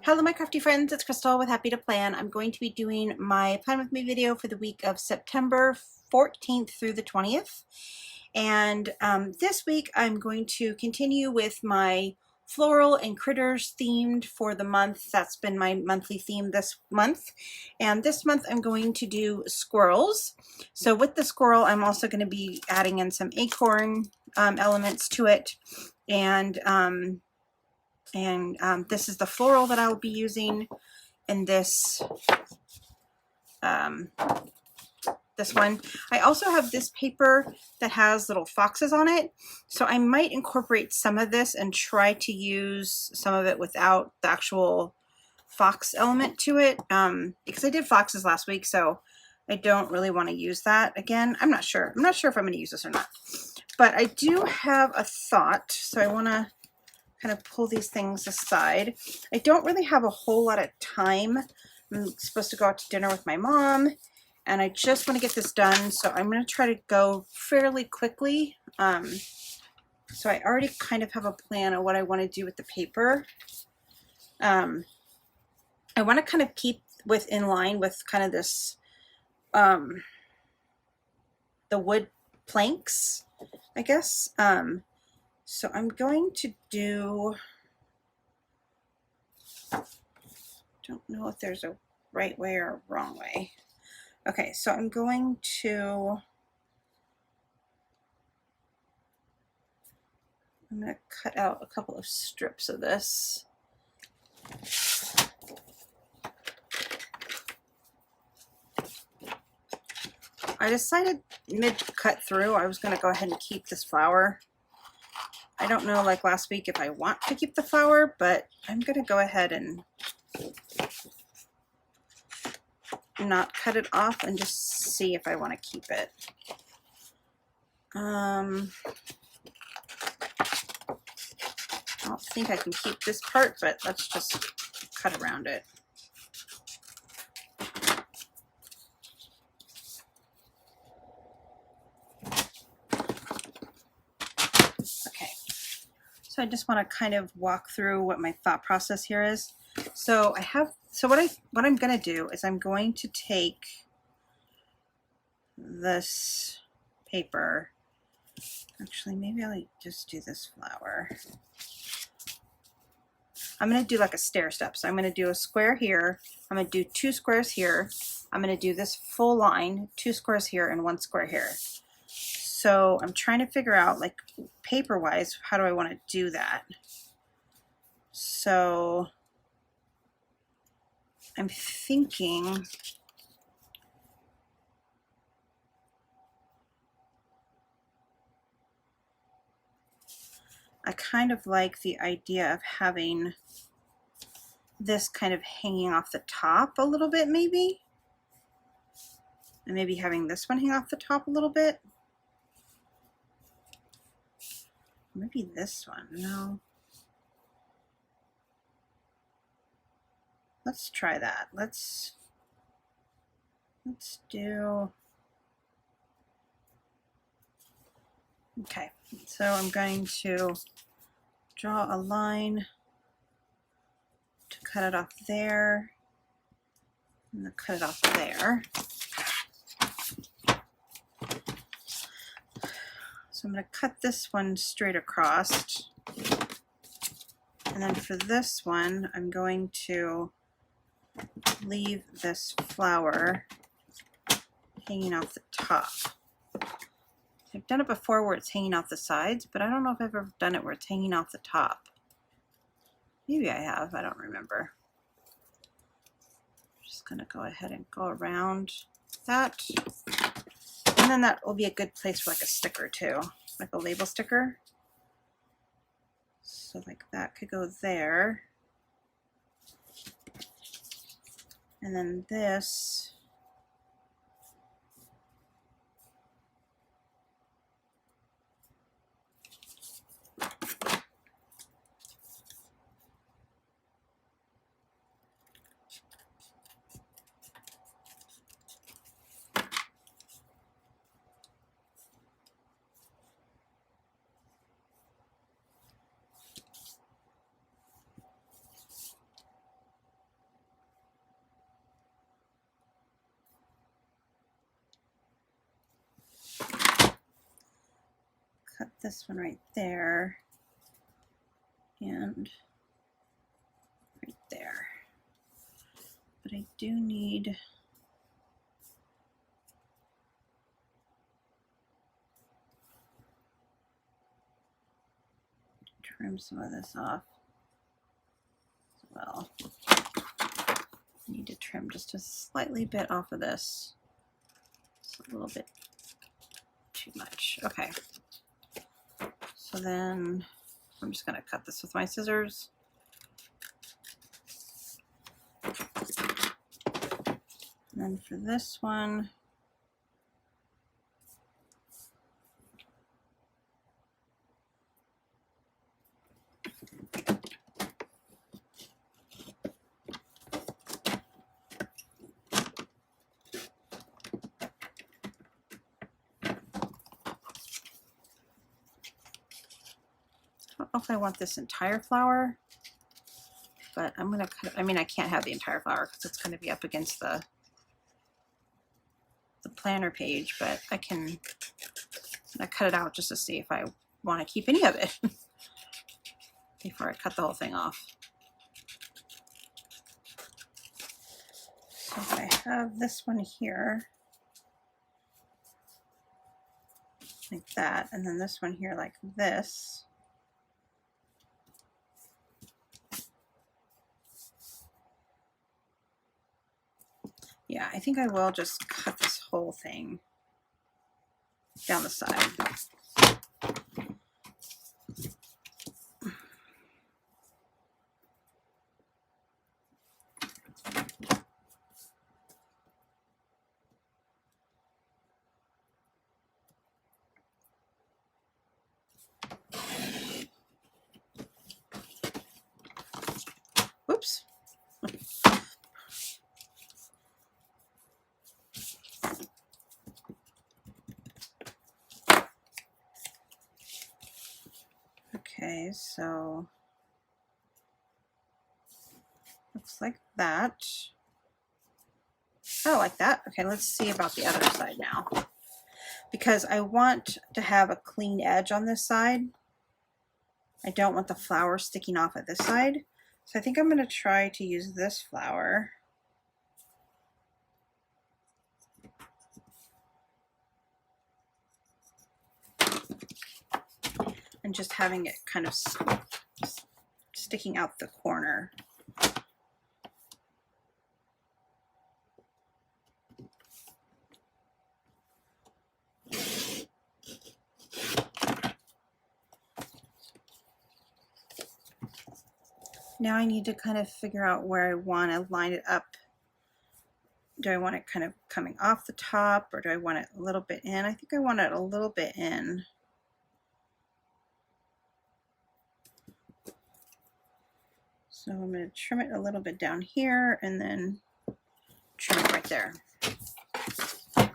Hello my crafty friends, it's Crystal with Happy to Plan. I'm going to be doing my Plan With Me video for the week of September 14th through the 20th. And this week I'm going to continue with my floral and critters themed for the month. That's been my monthly theme this month. And this month I'm going to do squirrels. So with the squirrel, I'm also going to be adding in some acorn elements to it. And this is the floral that I will be using in this this one. I also have this paper that has little foxes on it, so I might incorporate some of this and try to use some of it without the actual fox element to it, because I did foxes last week, so I don't really want to use that again. I'm not sure if I'm going to use this or not, but I do have a thought, so I want to kind of pull these things aside. I don't really have a whole lot of time. I'm supposed to go out to dinner with my mom, and I just want to get this done, so I'm going to try to go fairly quickly. So I already kind of have a plan of what I want to do with the paper. I want to kind of keep in line with kind of this, the wood planks, I guess. So I'm going to do, don't know if there's a right way or a wrong way. Okay, so I'm going to cut out a couple of strips of this. I decided mid-cut through I was going to go ahead and keep this flower. I don't know, like last week, if I want to keep the flower, but I'm going to go ahead and not cut it off and just see if I want to keep it. I don't think I can keep this part, but let's just cut around it. Okay, so I just want to kind of walk through what my thought process here is. So what I'm going to do is I'm going to take this paper. Actually, maybe I'll just do this flower. I'm going to do like a stair step. So I'm going to do a square here. I'm going to do 2 squares here. I'm going to do this full line, 2 squares here and 1 square here. So I'm trying to figure out, like, paper wise, how do I want to do that? So I'm thinking I kind of like the idea of having this kind of hanging off the top a little bit, maybe. And maybe having this one hang off the top a little bit. Maybe this one, no. Let's try that. Let's do, okay, so I'm going to draw a line to cut it off there, and then cut it off there. So I'm going to cut this one straight across, and then for this one I'm going to leave this flower hanging off the top. I've done it before where it's hanging off the sides, but I don't know if I've ever done it where it's hanging off the top. Maybe I have, I don't remember. I'm just going to go ahead and go around that. And then that will be a good place for like a sticker too, like a label sticker. So like that could go there. And then this, this one right there and right there. But I do need to trim some of this off as well. I need to trim just a slightly bit off of this. It's a little bit too much. Okay. So then I'm just going to cut this with my scissors. And then for this one, I don't know if I want this entire flower, but I'm going to cut it. I mean, I can't have the entire flower because it's going to be up against the planner page, but I can cut it out just to see if I want to keep any of it before I cut the whole thing off. So if I have this one here like that, and then this one here like this, yeah, I think I will just cut this whole thing down the side. Whoops. Okay, so looks like that. I like that. Okay, let's see about the other side now, because I want to have a clean edge on this side. I don't want the flower sticking off at this side. So I think I'm going to try to use this flower. And just having it kind of sticking out the corner. Now I need to kind of figure out where I want to line it up. Do I want it kind of coming off the top, or do I want it a little bit in? I think I want it a little bit in. So I'm going to trim it a little bit down here and then trim it right there. I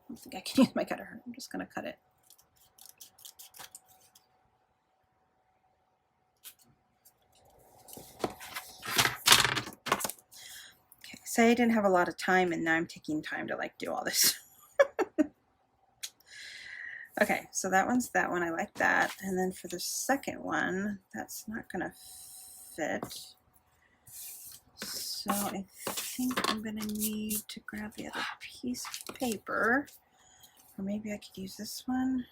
don't think I can use my cutter. I'm just going to cut it. Okay, say I didn't have a lot of time and now I'm taking time to like do all this. Okay, so that one's that one. I like that. And then for the second one, that's not going to fit. So I think I'm going to need to grab the other piece of paper. Or maybe I could use this one.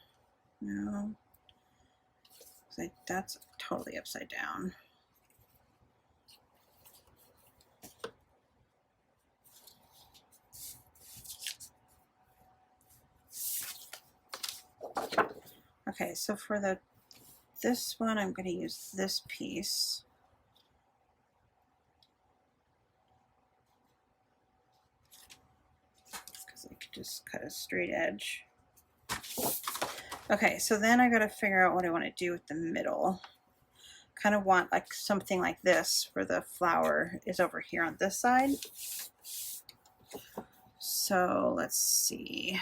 No. That's totally upside down. Okay, so for this one, I'm going to use this piece. Because I could just cut a straight edge. Okay, so then I got to figure out what I want to do with the middle. Kind of want like something like this where the flower is over here on this side. So let's see.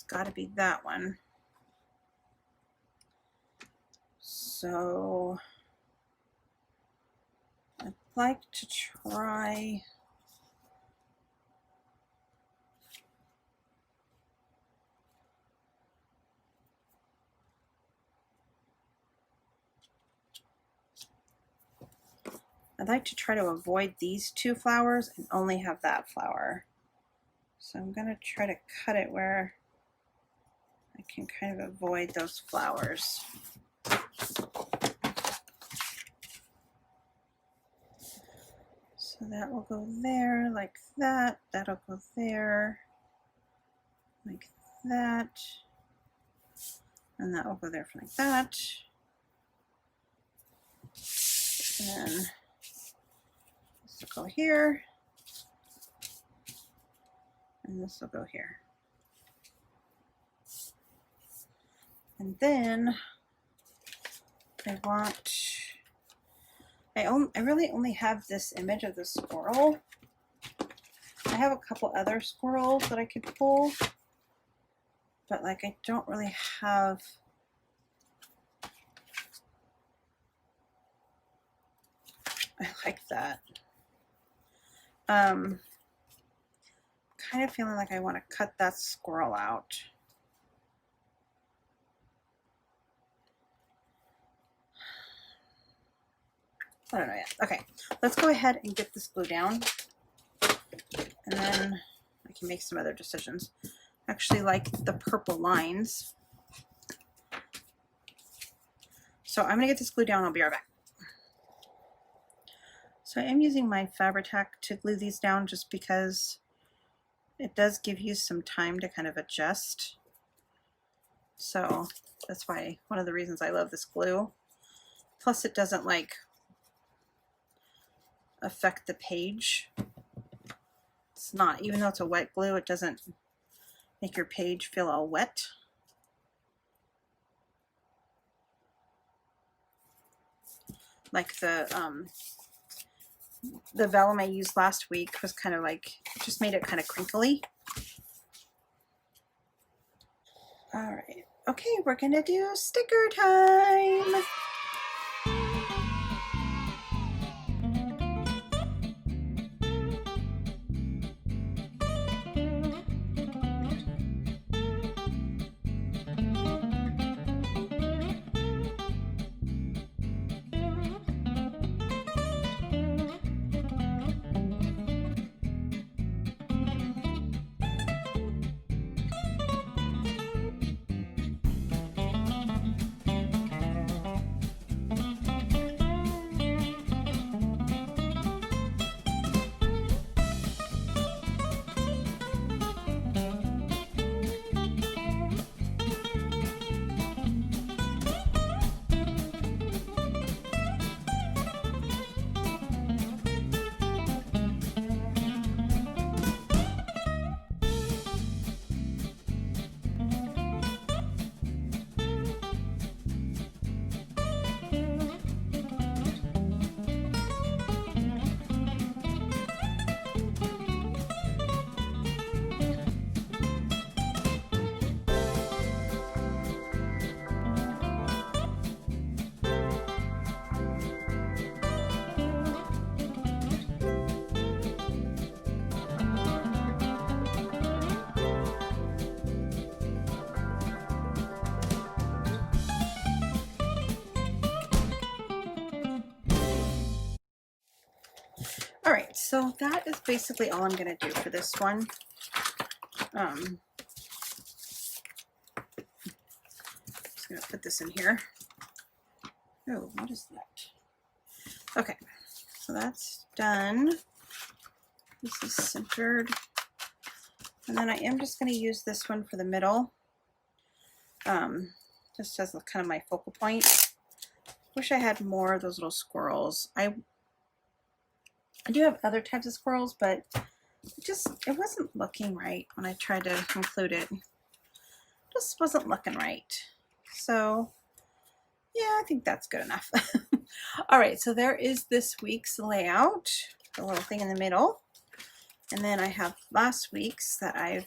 got to be that one. So I'd like to try to avoid these two flowers and only have that flower. So I'm going to try to cut it where I can kind of avoid those flowers. So that will go there like that. That'll go there like that. And that will go there like that. And then this will go here. And this will go here. And then I really only have this image of the squirrel. I have a couple other squirrels that I could pull, but like I don't really have I like that. Kind of feeling like I want to cut that squirrel out. I don't know yet. Okay, let's go ahead and get this glue down, and then I can make some other decisions. I actually like the purple lines. So I'm gonna get this glue down, I'll be right back. So I am using my Fabri-Tac to glue these down just because it does give you some time to kind of adjust. So that's why, one of the reasons I love this glue. Plus it doesn't like affect the page. It's not, even though it's a wet glue, it doesn't make your page feel all wet. Like the vellum I used last week was kind of like, it just made it kind of crinkly. All right, okay, we're gonna do sticker time. All right, so that is basically all I'm going to do for this one. Just going to put this in here. Oh, what is that? Okay, so that's done. This is centered. And then I am just going to use this one for the middle. Just as kind of my focal point. Wish I had more of those little squirrels. I do have other types of squirrels, but it wasn't looking right when I tried to include it. Just wasn't looking right. So yeah, I think that's good enough. All right, so there is this week's layout, the little thing in the middle. And then I have last week's that I've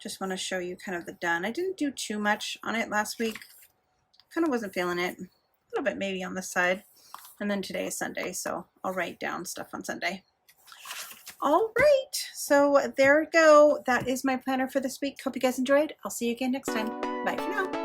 just want to show you kind of the done. I didn't do too much on it last week. Kind of wasn't feeling it. A little bit maybe on this side. And then today is Sunday, so I'll write down stuff on Sunday. All right, so there we go. That is my planner for this week. Hope you guys enjoyed. I'll see you again next time. Bye for now.